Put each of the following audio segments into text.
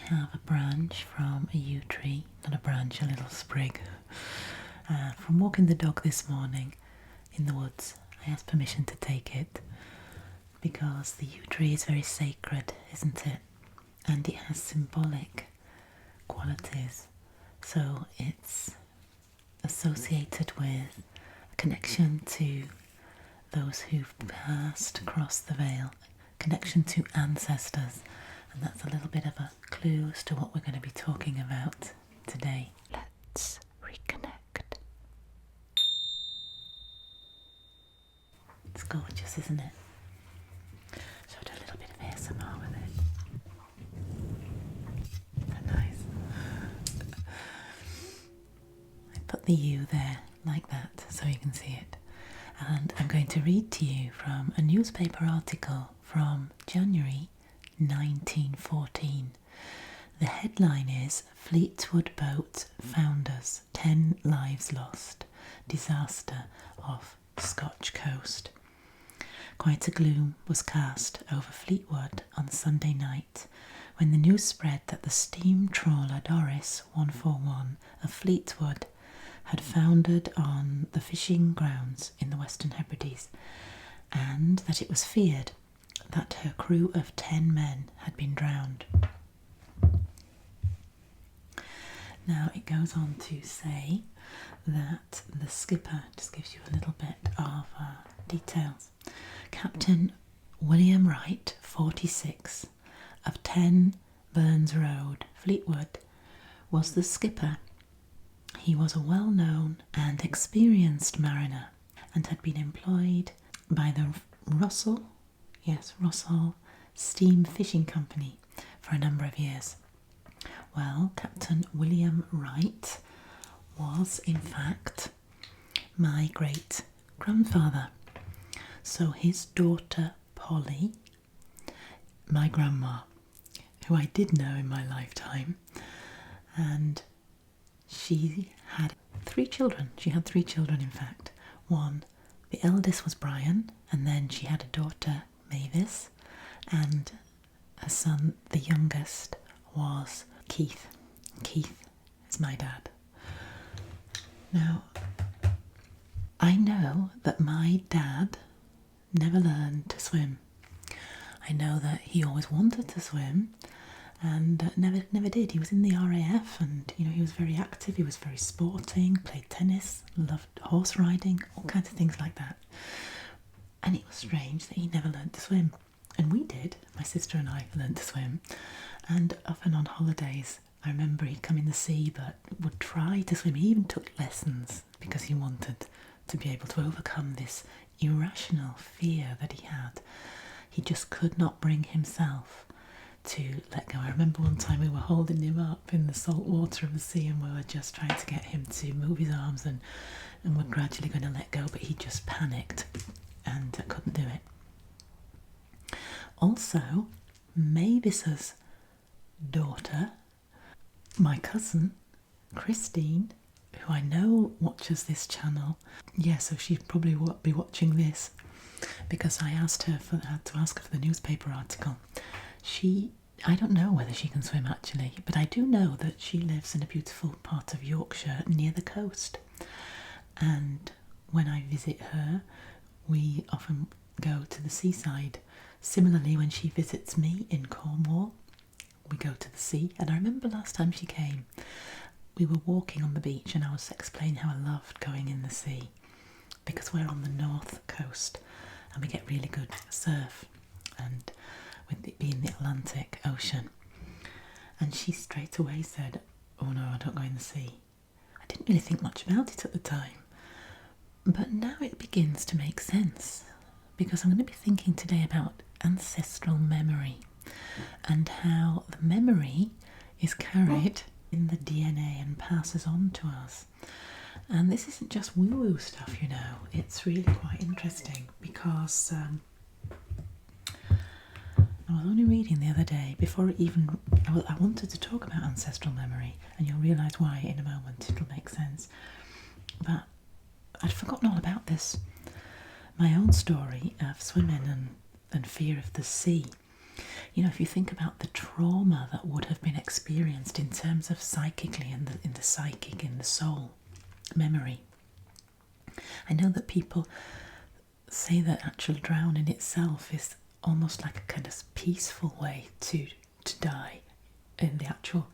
have a branch from a yew tree, not a branch, a little sprig. From walking the dog this morning in the woods, I asked permission to take it because the yew tree is very sacred, isn't it? And it has symbolic qualities. So it's associated with a connection to those who've passed across the veil, connection to ancestors, and that's a little bit of a clue as to what we're going to be talking about today. Let's reconnect. It's gorgeous, isn't it? So I'll do a little bit of ASMR with it. Isn't that nice? I put the yew there like that so you can see it. And I'm going to read to you from a newspaper article from January 1914. The headline is Fleetwood Boat Founders, 10 Lives Lost, Disaster off Scotch Coast. Quite a gloom was cast over Fleetwood on Sunday night when the news spread that the steam trawler Doris 141 of Fleetwood had foundered on the fishing grounds in the Western Hebrides, and that it was feared that her crew of 10 men had been drowned. Now it goes on to say that the skipper, just gives you a little bit of details. Captain William Wright, 46, of 10 Burns Road, Fleetwood, was the skipper. He was a well-known and experienced mariner and had been employed by the Russell Steam Fishing Company for a number of years. Well, Captain William Wright was, in fact, my great-grandfather. So his daughter, Polly, my grandma, who I did know in my lifetime, and she had 3 children. She had 3 children, in fact. One, the eldest was Brian, and then she had a daughter, Mavis, and her son, the youngest, was Keith. Keith is my dad. Now, I know that my dad never learned to swim. I know that he always wanted to swim and never did. He was in the RAF, and he was very active, he was very sporting, played tennis, loved horse riding, all kinds of things like that. And it was strange that he never learned to swim. And we did. My sister and I learned to swim. And often on holidays, I remember he'd come in the sea but would try to swim. He even took lessons because he wanted to be able to overcome this irrational fear that he had. He just could not bring himself to let go. I remember one time we were holding him up in the salt water of the sea, and we were just trying to get him to move his arms, and we're gradually going to let go, but he just panicked and couldn't do it. Also, Mavis's daughter, my cousin Christine, who I know watches this channel, so she'd probably be watching this because I asked her to ask her for the newspaper article. I don't know whether she can swim actually, but I do know that she lives in a beautiful part of Yorkshire near the coast. And when I visit her, we often go to the seaside. Similarly, when she visits me in Cornwall, we go to the sea. And I remember last time she came, we were walking on the beach and I was explaining how I loved going in the sea because we're on the north coast and we get really good surf, and with it being the Atlantic Ocean. And she straight away said, "Oh no, I don't go in the sea." I didn't really think much about it at the time, but now it begins to make sense because I'm going to be thinking today about ancestral memory and how the memory is carried in the DNA and passes on to us. And this isn't just woo-woo stuff, it's really quite interesting because I was only reading the other day, I wanted to talk about ancestral memory, and you'll realise why in a moment, it'll make sense. But I'd forgotten all about this. My own story of swimming and fear of the sea. You know, if you think about the trauma that would have been experienced in terms of psychically, in the psychic, in the soul, memory. I know that people say that actually drowning itself is almost like a kind of peaceful way to die in the actual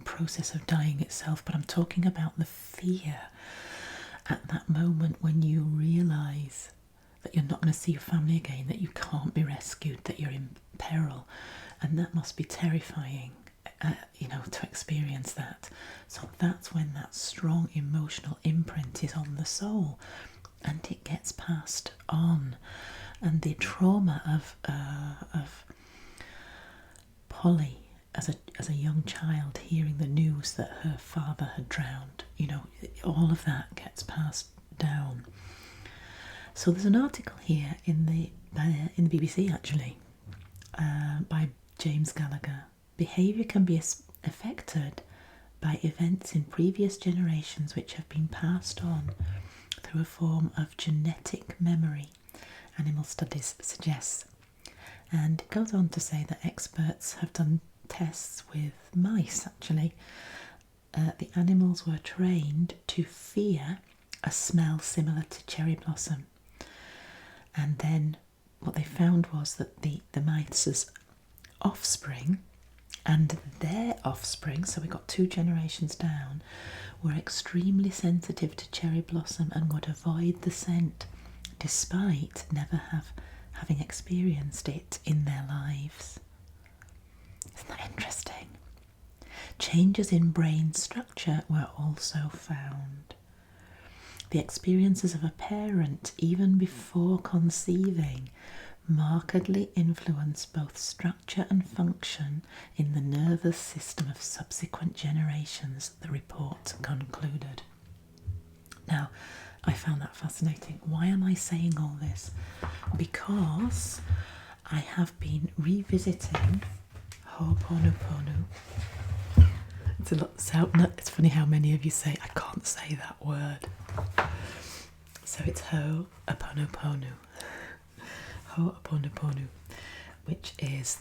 process of dying itself, but I'm talking about the fear at that moment when you realise that you're not going to see your family again, that you can't be rescued, that you're in peril, and that must be terrifying, you know, to experience that. So that's when that strong emotional imprint is on the soul, and it gets passed on. And the trauma of Polly as a young child, hearing the news that her father had drowned, you know, all of that gets passed down. So there's an article here in the BBC actually, by James Gallagher. Behaviour can be affected by events in previous generations which have been passed on through a form of genetic memory, animal studies suggests. And it goes on to say that experts have done tests with mice actually. The animals were trained to fear a smell similar to cherry blossom. And then what they found was that the mice's offspring and their offspring, so we got 2 generations down, were extremely sensitive to cherry blossom and would avoid the scent despite never having experienced it in their lives. Isn't that interesting? Changes in brain structure were also found. The experiences of a parent, even before conceiving, markedly influence both structure and function in the nervous system of subsequent generations, the report concluded. Now, I found that fascinating. Why am I saying all this? Because I have been revisiting Ho'oponopono. It's funny how many of you say, I can't say that word. So it's Ho'oponopono. Ho'oponopono, which is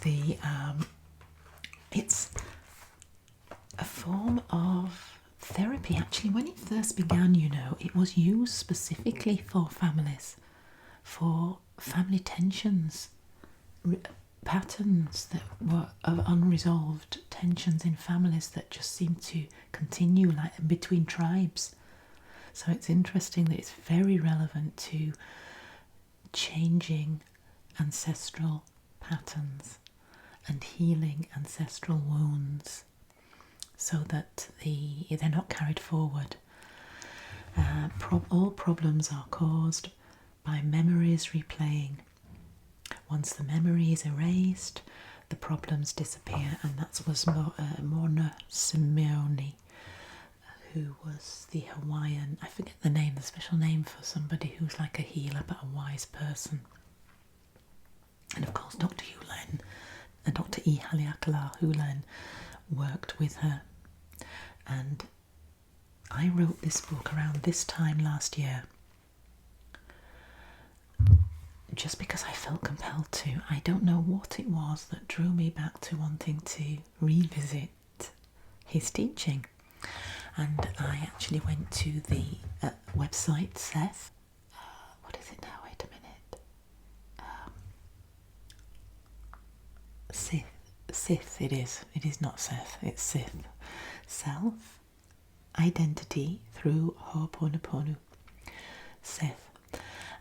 it's a form of therapy. Actually, when it first began, you know, it was used specifically for families, for family tensions, patterns that were of unresolved tensions in families that just seemed to continue, like between tribes. So it's interesting that it's very relevant to changing ancestral patterns and healing ancestral wounds so that they're not carried forward. All problems are caused by memories replaying. Once the memory is erased, the problems disappear, and that was Morna Simeone, who was the Hawaiian, I forget the name, the special name for somebody who's like a healer but a wise person. And of course Dr. 𝐬𝐸 and Dr. 𝐬𝐸𝐸 worked with her. And I wrote this book around this time last year just because I felt compelled to. I don't know what it was that drew me back to wanting to revisit his teaching. And I actually went to the website Seth. What is it now? Wait a minute. Sith. It is. It is not Seth. It's Sith. Self Identity through Ho'oponopono. Seth,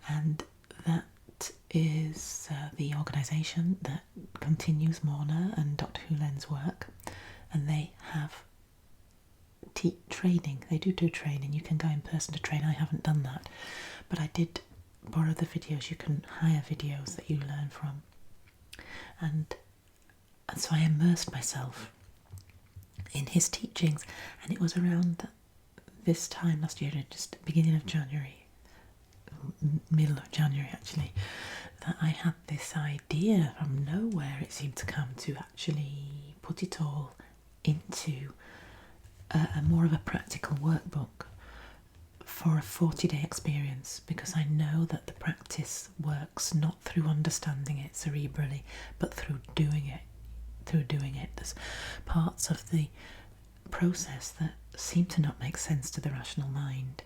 and that is the organisation that continues Morna and Dr. 𝐬𝐸's work, and they have training. They do training. You can go in person to train. I haven't done that, but I did borrow the videos. You can hire videos that you learn from, and so I immersed myself in his teachings, and it was around this time last year, just beginning of January, middle of January actually, that I had this idea from nowhere. It seemed to come to actually put it all into a more of a practical workbook for a 40-day experience, because I know that the practice works not through understanding it cerebrally, but through doing it. There's parts of the process that seem to not make sense to the rational mind.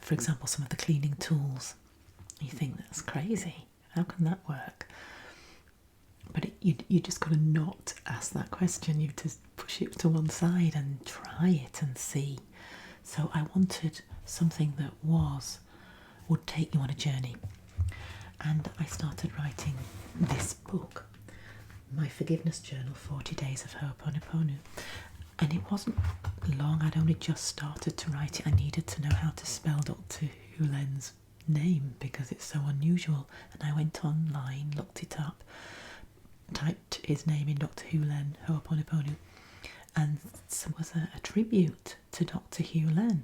For example, some of the cleaning tools. You think, that's crazy. How can that work? But you just got to not ask that question. You just push it to one side and try it and see. So I wanted something that would take you on a journey. And I started writing this book, my forgiveness journal, 40 Days of Ho'oponopono. And it wasn't long. I'd only just started to write it. I needed to know how to spell Dr. 𝐬𝐸's name because it's so unusual. And I went online, looked it up, typed his name in Dr. 𝐬𝐸 Ho'oponopono, and there was a tribute to Dr. 𝐬𝐸.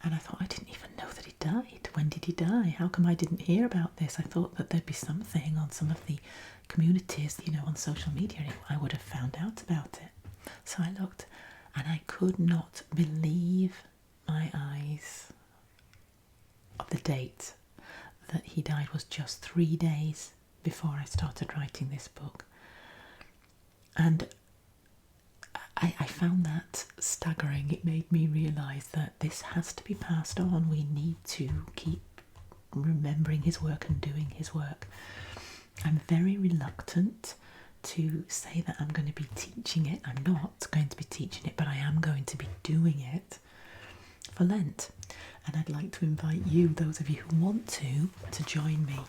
And I thought, I didn't even know that he died. When did he die? How come I didn't hear about this? I thought that there'd be something on some of the communities, on social media, and I would have found out about it. So I looked, and I could not believe my eyes of the date that he died was just 3 days before I started writing this book. And I found that staggering. It made me realise that this has to be passed on. We need to keep remembering his work and doing his work. I'm very reluctant to say that I'm going to be teaching it. I'm not going to be teaching it, but I am going to be doing it for Lent. And I'd like to invite you, those of you who want to join me.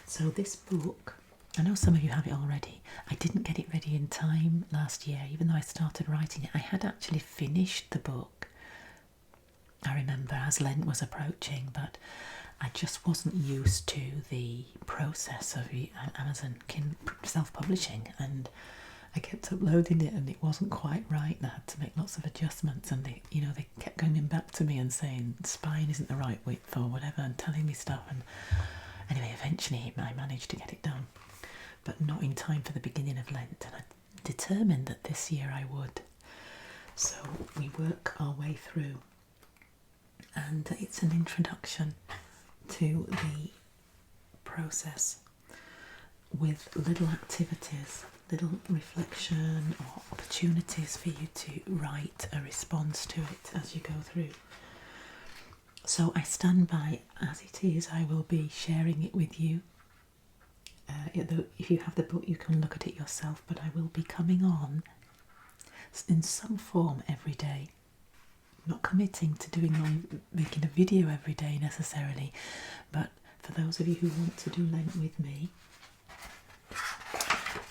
So this book, I know some of you have it already. I didn't get it ready in time last year, even though I started writing it. I had actually finished the book, I remember, as Lent was approaching, but I just wasn't used to the process of Amazon self-publishing, and I kept uploading it and it wasn't quite right, and I had to make lots of adjustments, and they kept coming back to me and saying spine isn't the right width or whatever, and telling me stuff. And anyway, eventually I managed to get it done, but not in time for the beginning of Lent, and I determined that this year I would. So we work our way through, and it's an introduction to the process with little activities, little reflection or opportunities for you to write a response to it as you go through. So I stand by as it is. I will be sharing it with you. If you have the book, you can look at it yourself, but I will be coming on in some form every day. Not committing to making a video every day necessarily, but for those of you who want to do Lent with me,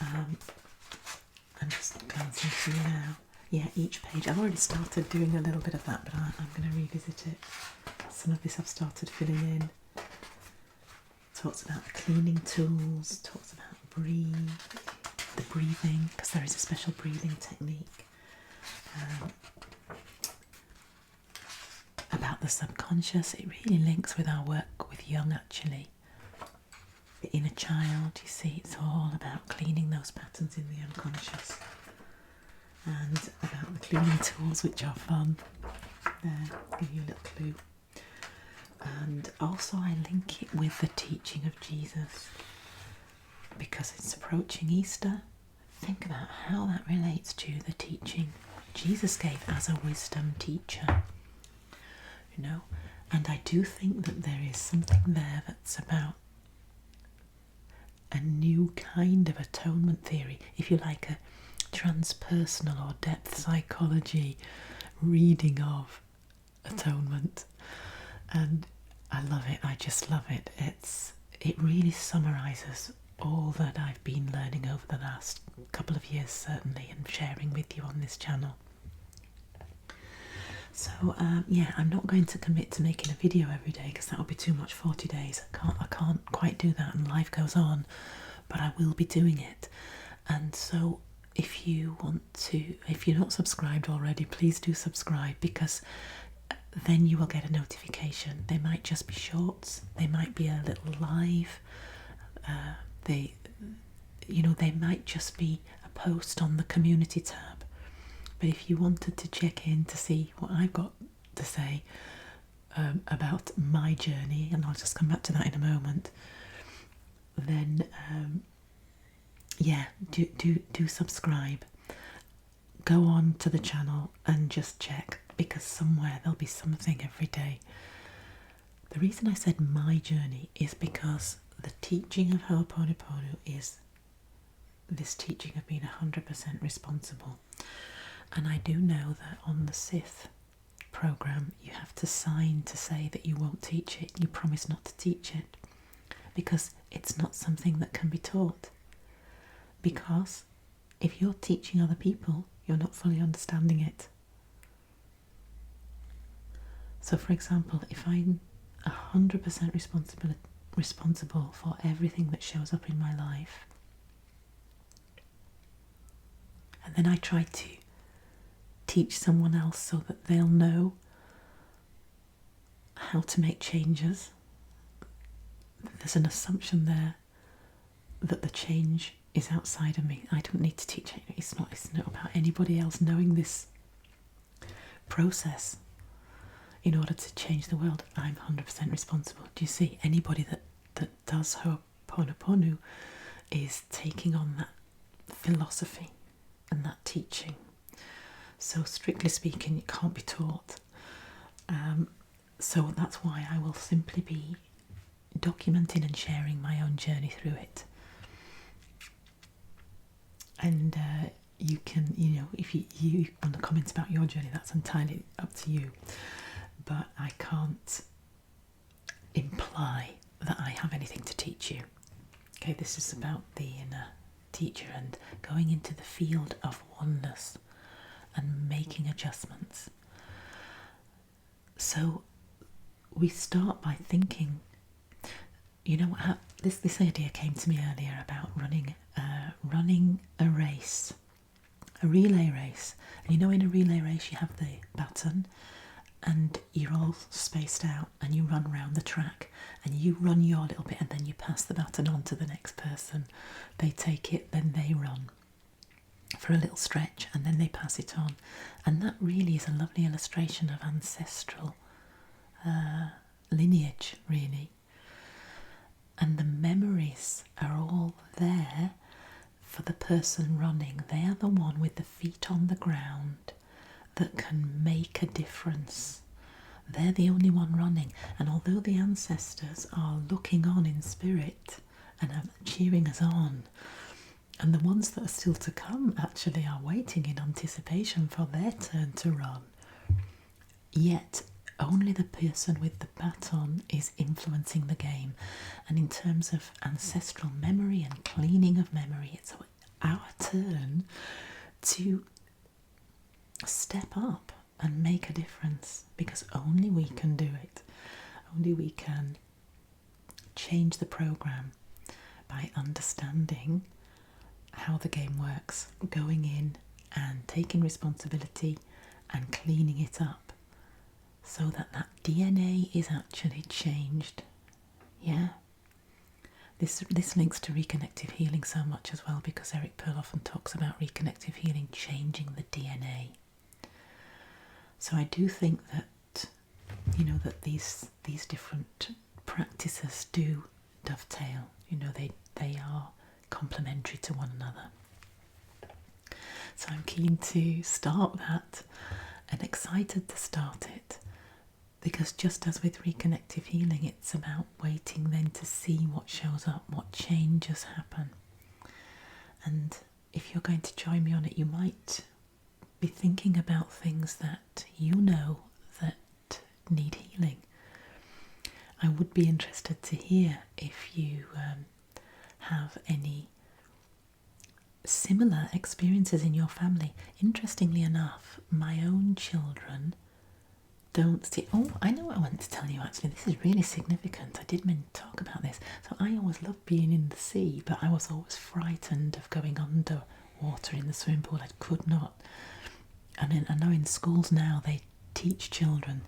I'm just glancing through now. Yeah, each page. I've already started doing a little bit of that, but I'm going to revisit it. Some of this I've started filling in. Talks about cleaning tools, talks about the breathing, because there is a special breathing technique. About the subconscious. It really links with our work with Jung, actually. The inner child, you see, it's all about cleaning those patterns in the unconscious. And about the cleaning tools, which are fun. There, I'll give you a little clue. And also I link it with the teaching of Jesus, because it's approaching Easter. Think about how that relates to the teaching Jesus gave as a wisdom teacher. And I do think that there is something there that's about a new kind of atonement theory, if you like, a transpersonal or depth psychology reading of atonement. And I love it. I just love it. It really summarises all that I've been learning over the last couple of years, certainly, and sharing with you on this channel. So I'm not going to commit to making a video every day, because that would be too much. 40 days. I can't quite do that, and life goes on. But I will be doing it. And so if you're not subscribed already, please do subscribe, because then you will get a notification. They might just be shorts, they might be a little live, they might just be a post on the community tab. But if you wanted to check in to see what I've got to say about my journey, and I'll just come back to that in a moment, then yeah, do subscribe. Go on to the channel and just check, because somewhere there'll be something every day. The reason I said my journey is because the teaching of Ho'oponopono is this teaching of being 100% responsible. And I do know that on the Sith program you have to sign to say that you won't teach it, you promise not to teach it, because it's not something that can be taught. Because if you're teaching other people, you're not fully understanding it. So for example, if I'm 100% responsible for everything that shows up in my life, and then I try to teach someone else so that they'll know how to make changes, there's an assumption there that the change is outside of me. I don't need to teach it. It's not about anybody else knowing this process in order to change the world. I'm 100% responsible. Do you see? Anybody that does Ho'oponopono is taking on that philosophy and that teaching. So strictly speaking, it can't be taught. So that's why I will simply be documenting and sharing my own journey through it. And you can, if you want to comment about your journey, that's entirely up to you. But I can't imply that I have anything to teach you. Okay, this is about being a teacher and going into the field of oneness and making adjustments. So we start by thinking, this idea came to me earlier about running a race, a relay race. And in a relay race you have the baton and you're all spaced out and you run around the track and you run your little bit and then you pass the baton on to the next person. They take it, then they run for a little stretch and then they pass it on. And that really is a lovely illustration of ancestral lineage, really. And the memories are all there for the person running. They are the one with the feet on the ground that can make a difference. They're the only one running. And although the ancestors are looking on in spirit and are cheering us on, and the ones that are still to come actually are waiting in anticipation for their turn to run, yet only the person with the baton is influencing the game. And in terms of ancestral memory and cleaning of memory, it's our turn to step up and make a difference, because only we can do it. Only we can change the program by understanding how the game works, going in and taking responsibility and cleaning it up, so that DNA is actually changed. Yeah. This links to reconnective healing so much as well, because Eric Pearl often talks about reconnective healing changing the DNA. So I do think that, that these different practices do dovetail. They are complementary to one another. So I'm keen to start that and excited to start it, because just as with reconnective healing, it's about waiting then to see what shows up, what changes happen. And if you're going to join me on it, you might be thinking about things that that need healing. I would be interested to hear if you have any similar experiences in your family. Interestingly enough, my own children don't see. Oh, I know what I want to tell you actually. This is really significant. I did mean to talk about this. So I always loved being in the sea, but I was always frightened of going under water in the swimming pool. I could not. And I know in schools now they teach children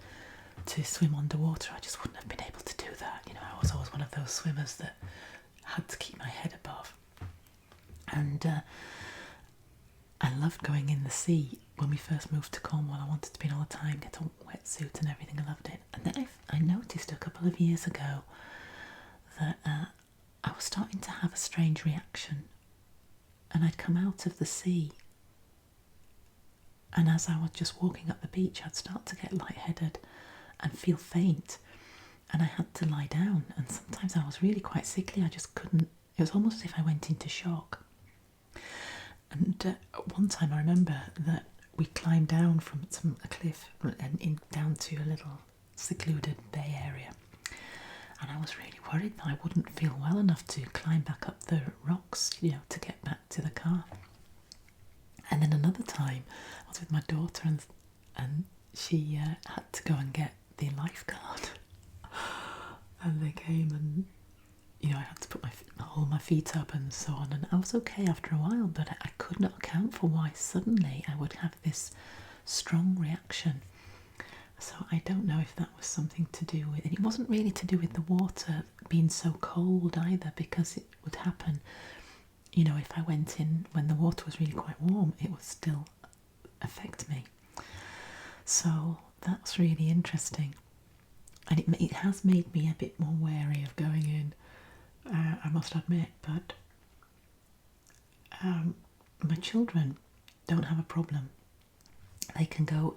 to swim underwater. I just wouldn't have been able to do that. I was always one of those swimmers that had to keep my head above. And I loved going in the sea. When we first moved to Cornwall, I wanted to be in all the time, get a wetsuit and everything. I loved it. And then I noticed a couple of years ago that I was starting to have a strange reaction, and I'd come out of the sea, and as I was just walking up the beach, I'd start to get lightheaded and feel faint, and I had to lie down, and sometimes I was really quite sickly. I just couldn't. It was almost as if I went into shock. And one time I remember that we climbed down from a cliff and down to a little secluded bay area, and I was really worried that I wouldn't feel well enough to climb back up the rocks, to get back to the car. And then another time I was with my daughter, and she had to go and get the lifeguard, and they came, and I had to hold my feet up and so on, and I was okay after a while, but I could not account for why suddenly I would have this strong reaction. So I don't know if that was something to do with, and it wasn't really to do with the water being so cold either, because it would happen, if I went in when the water was really quite warm, it would still affect me. So that's really interesting, and it has made me a bit more wary of going in, I must admit, but my children don't have a problem. They can go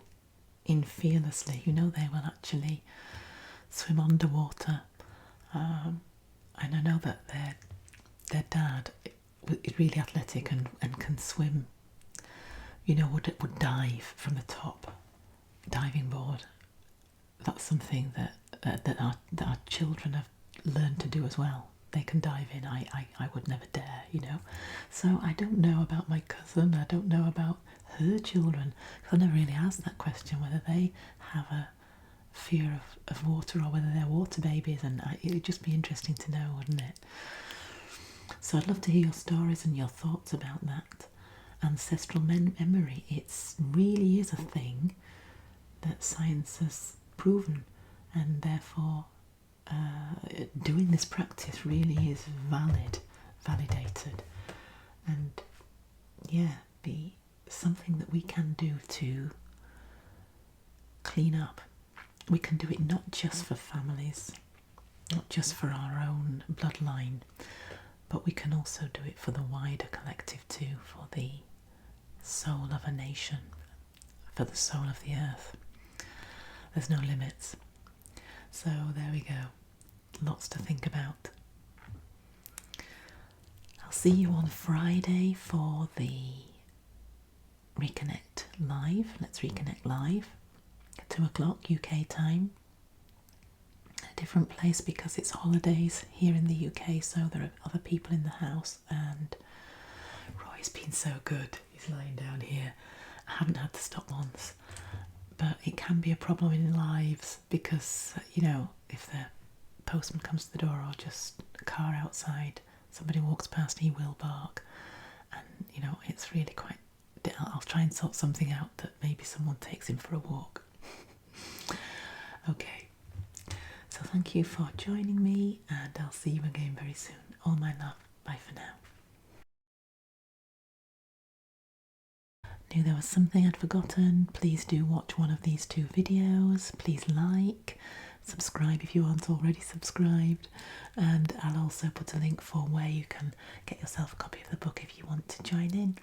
in fearlessly. They will actually swim underwater, and I know that their dad is really athletic and can swim. Would dive from the top diving board. That's something that our children have learned to do as well. They can dive in. I would never dare, So I don't know about my cousin. I don't know about her children. I never really asked that question, whether they have a fear of water or whether they're water babies, and it would just be interesting to know, wouldn't it? So I'd love to hear your stories and your thoughts about that. Ancestral memory, it really is a thing that science has proven, and therefore doing this practice really is validated, and be something that we can do to clean up. We can do it not just for families, not just for our own bloodline, but we can also do it for the wider collective too, for the soul of a nation, for the soul of the earth. There's no limits. So there we go. Lots to think about. I'll see you on Friday for the Reconnect Live. Let's Reconnect Live at 2 o'clock UK time. A different place because it's holidays here in the UK, so there are other people in the house, and Roy's been so good. He's lying down here. I haven't had to stop once, but it can be a problem in lives because, if the postman comes to the door or just a car outside, somebody walks past, he will bark, and it's really quite. I'll try and sort something out that maybe someone takes him for a walk. Okay, so thank you for joining me, and I'll see you again very soon. All my love. Bye for now. Knew there was something I'd forgotten. Please do watch one of these 2 videos. Please like, subscribe if you aren't already subscribed, and I'll also put a link for where you can get yourself a copy of the book if you want to join in.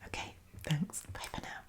Okay, thanks. Bye for now.